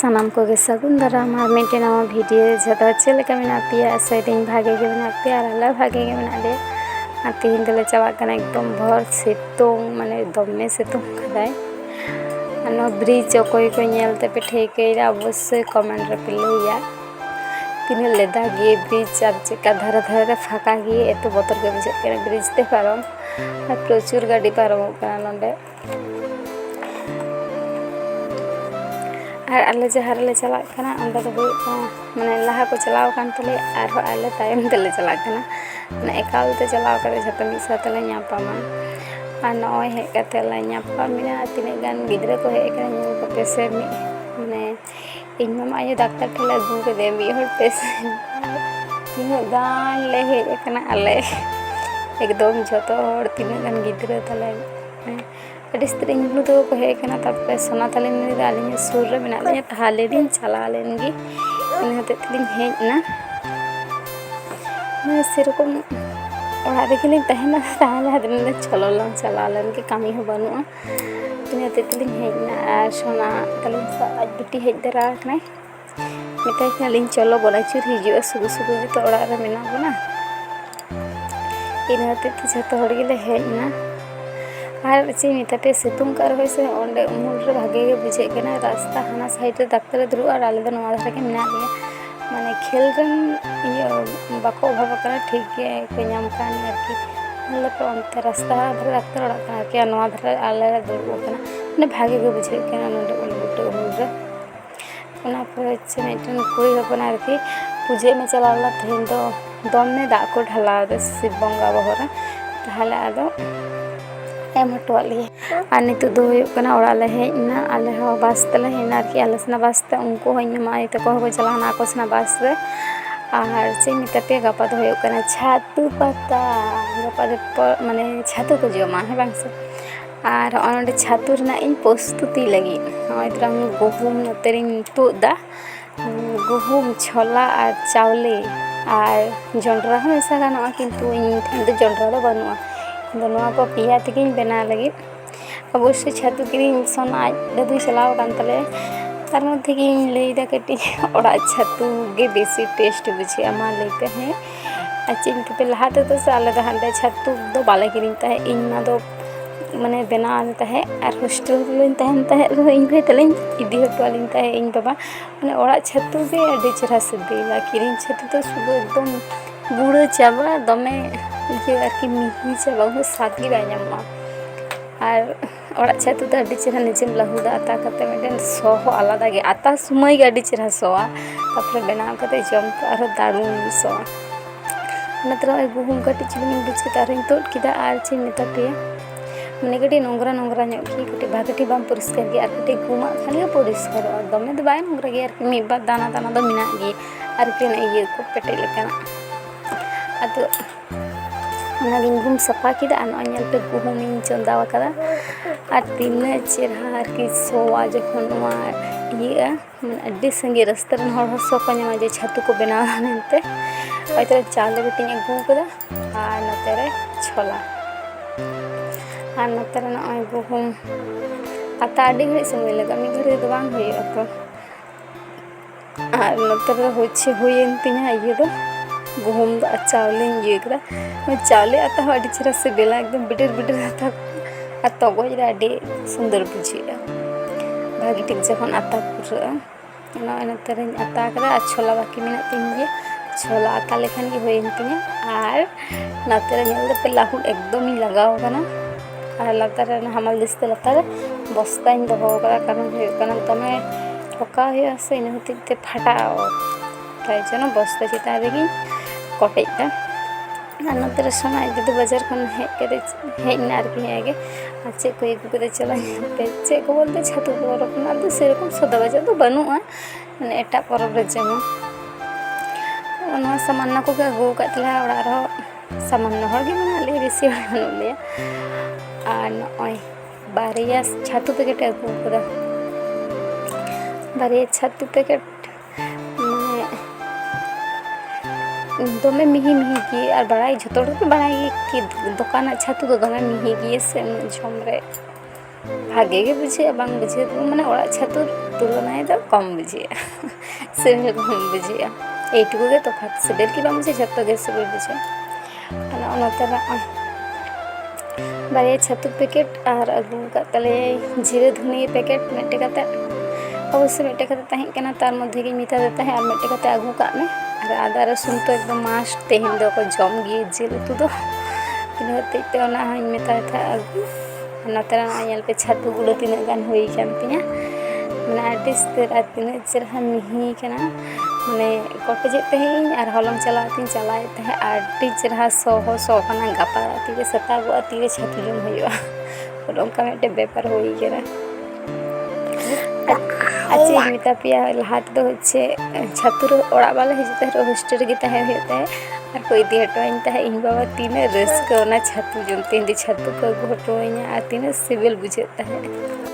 सानाम को सगुन दाराम और मिट्टे नवा भिडियो जो चलका मेना पे सैदिन भागे के मेना पे और आला भागे के मेना ले तीन दले चला एकदम भर सितुंग माने दमे सितुंग कदाय ब्रिज अकोय को नेलते पे ठेके अवश्य कमेंट रे पे लैया तीन लेदा गे ब्रिज और चेका धारे धारे फाका गे एत बतर के बुझे ब्रिज ते पारम और प्रचुर गाड़ी पारम नोडे और आले जहाँ ले चला माने लहा को चलाव कान तले और आले तायम तले चला माने एकाल ते चलाव करे झतो मिद साथे ले ᱧᱟᱯᱟᱢᱟ और नय हेज कते ले ᱧᱟᱯᱟᱢᱤना तिने गान गिद्रा को हेज कना ᱧᱮᱞ कते से माने इन मामा आयो डाक्टर ठेले अगू के दे मी हर पेशेंट तिने गान ले हेज कना आले एकदम झतो हर तिने गान गिद्रा तले अड़ी स्त्रीन तो हेज कना तब सोना तलिन आलिन सुर रे मेना लिया ताले दिन चला लेनगी इन हते तलिन हेजना मैं सेरकम ओड़ा देखिन तहना ताले हदन चलो लन चला लेन के कमी हो बनुआ इन हते तलिन हेजना और सोना तलिन सा आज बिटी हेज दरा कना मिताई कलिन चलो बनाचुर हिजु सुगु सुगु तो ओड़ा रे मेना बना इन हते झतो हड़ गेले हेजना और चे मितापे सितुंग कर से ओंडे उमुल भागे बुझे के रास्ता हाना साइड रे डाक्टर दुरु और आले नवा धारे के मिना लिया माने खेल रन ये बाको अभाव करा ठीक के को नाम कान आरकी मतलब तो अंत रास्ता धारे डाक्टर ओड़ा का के नवा धारे आले दुरु कना माने भागे के बुझे के नोंडे उन बुटे उमुल रे ओना पर चे मिटन कोई हपन आरकी पूजे में चलाला तेन तो दमे दा को ढाला दे शिव बंगा बहरा ताहले आदो एमटवाली और नित ओड़ा हेजना आले बस तले हेना कि आले सेना बस ते उनको माई तक को चलाना को सेना बस रे और चे मितापे गपा दो छातु पाता गपा माने छातु को जमा है बांग से और ओंडे छातु रना इन प्रस्तुति लगी नय गहुम नतेरिन तुदा गहुम छोला और चावले और जंडरा मेसा गाना किंतु इन ठेन दो जंडरा दो बनुआ दोनों को पिया तक बना लगे अवश्य छातु की सोना दादू चलाव तले तार मध्य लैदा कटी ओड़ा छातु गे बेसी टेस्ट बुझे मा लेते हैं चेन पे लहाते तो से आले हांडे छातु दो बाले किरीन इन दो माने बना है और हॉस्टल इन भाई तले इदी हटवालीन इन बाबा माने ओड़ा छातु गे अड़ी चेहरा सिबिला किरीन छातु तो शुद्ध एकदम गुड़ चाबा दमे ये मिही चाबा सादगी बामा और ओड़ा छातु तो अड़ी चेहरा निजेम लहुदा आता करते मिटन सो आलादा गे आता समय अड़ी चेहरा सोआ तापर बनाव करते जम तो और दारुण सोआ नतर गुहुम कटी चुनी बुझे तारिन तो किदा आर चे मेता पे माने कटी नोंगरा नोंगरा की कटी भागटी बाम परिष्कार गे और कटी गुमा खाली परिष्कार दमे तो बाय नोंगरा गे और मी बार दाना दाना दो मिना गे और के ये को पेटे लेकना अतो गुम सफा किदा पे गुहुम चंदा और तीन चेहरा की सोआ जो ये अड्डी संगे रस्ते सो को नामा जे छातु को बनावा मेनते हयतो चावले बेटी अगू कदा और नते छोला और नते नय गुहुम आता अड्डी घड़ी समय लगा मी घड़ी तो बांग हुई तो और नते होच्छे हुईन तिना ये दो गुहुम दो चावले ये कदा चावले आता अड़ी चेहरा से बेला एकदम बिटर बिटर आता और तगज रे अड़ी सुंदर बुझे भागी ठीक जखन आता पूरा नते आता कदा छोला बाकी मेना तीन छोला आता लेखान की होइन तिना और नते पे लाहुड़ एकदम ही लगाव कना और लातार हमाल दिसते लातार बस्ता दहो कारण दमे ठका से इन हते फाटा ताई जन बस्ता चितान रेगी कटेटा और नते सोना जुदी बाजार खन हेजना हेगे और चे को अगू कर चला चे को बोलते छातु परब सेरकम सदा बाजार तो बनूआ मैंने एटा परब जमा सामान्य को अगू ओड़ा सामान्य हर मे बेसी बनूलिया और नय बारिया छातु पैकेट अगू कदा बारिया छातु पैकेट दमे मिही मिही की और बड़ाई झोतोड़ के बड़ाई कि दुकान छातु तो दमे मिही की से झमरे भागे गे बुझे बांग बुझे तो माने ओड़ा छातु तुलनाय दो कम बुझे सिबिल कम बुझे एटुकु गे तफात सिबिल की बांग बुझे जत्तो गे सिबिल बुझे ana onaते बारे छातु पैकेट और अगू कातले जीरे धुनी पैकेट मिट्टे काते अवश्य मिट्टे काते तहें कना तार मध्य गे मिता देता है और मिट्टे काते अगू का में और आदा रसुन तो एकदम मास्ट तेहिन दो को जम गे जिल उतु दो इना तेते ओना हई मिता था अगू नतरा नायल पे छातु गुलो तीना गान होई कान तिया माने आर्टिस्ट रा तीना चेरहा मिही कना माने कटजे तहें और हलम चलाती चलाए तहे आर्टी चेरहा सो कना गापा तीरे सता गो तीरे छातु जम होइबा और ओंका मिटे बेपार होई केरा अच्छे मिता पिया लाहात दो होच्छे छातुर ओड़ा वाला हिजते रो हॉस्टल गे तहे होते और कोई दी हटवाइन तहे इन बाबा तीने रस्क ओना छातु जमते दी छातु को हटवाइना और तीने सिविल बुझे तहे